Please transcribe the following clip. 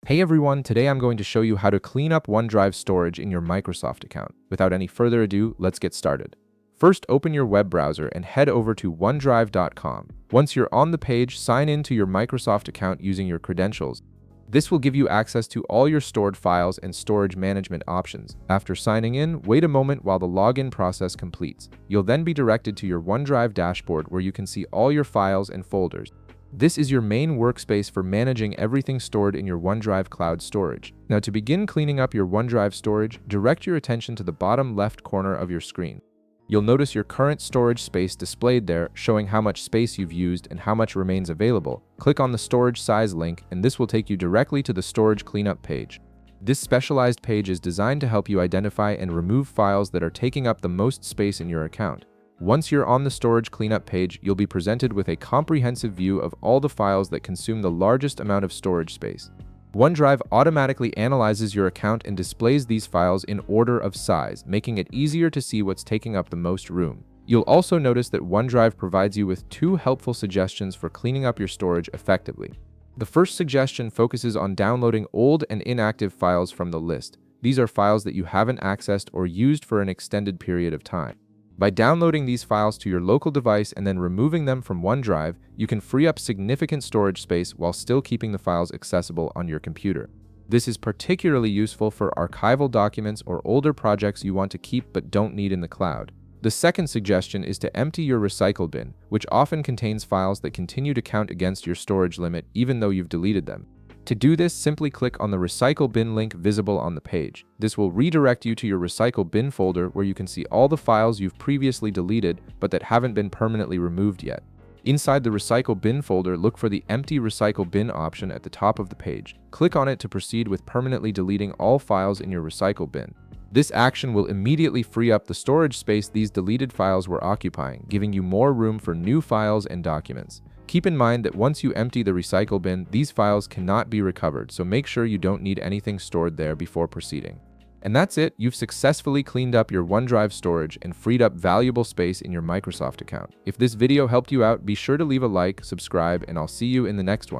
Hey everyone, today I'm going to show you how to clean up OneDrive storage in your Microsoft account. Without any further ado, let's get started. First, open your web browser and head over to OneDrive.com. Once you're on the page, sign in to your Microsoft account using your credentials. This will give you access to all your stored files and storage management options. After signing in, wait a moment while the login process completes. You'll then be directed to your OneDrive dashboard where you can see all your files and folders. This is your main workspace for managing everything stored in your OneDrive cloud storage. Now, to begin cleaning up your OneDrive storage, direct your attention to the bottom left corner of your screen. You'll notice your current storage space displayed there, showing how much space you've used and how much remains available. Click on the storage size link, and this will take you directly to the storage cleanup page. This specialized page is designed to help you identify and remove files that are taking up the most space in your account. Once you're on the storage cleanup page, you'll be presented with a comprehensive view of all the files that consume the largest amount of storage space. OneDrive automatically analyzes your account and displays these files in order of size, making it easier to see what's taking up the most room. You'll also notice that OneDrive provides you with two helpful suggestions for cleaning up your storage effectively. The first suggestion focuses on downloading old and inactive files from the list. These are files that you haven't accessed or used for an extended period of time. By downloading these files to your local device and then removing them from OneDrive, you can free up significant storage space while still keeping the files accessible on your computer. This is particularly useful for archival documents or older projects you want to keep but don't need in the cloud. The second suggestion is to empty your recycle bin, which often contains files that continue to count against your storage limit even though you've deleted them. To do this, simply click on the Recycle Bin link visible on the page. This will redirect you to your Recycle Bin folder where you can see all the files you've previously deleted but that haven't been permanently removed yet. Inside the Recycle Bin folder, look for the Empty Recycle Bin option at the top of the page. Click on it to proceed with permanently deleting all files in your Recycle Bin. This action will immediately free up the storage space these deleted files were occupying, giving you more room for new files and documents. Keep in mind that once you empty the recycle bin, these files cannot be recovered, so make sure you don't need anything stored there before proceeding. And that's it, you've successfully cleaned up your OneDrive storage and freed up valuable space in your Microsoft account. If this video helped you out, be sure to leave a like, subscribe, and I'll see you in the next one.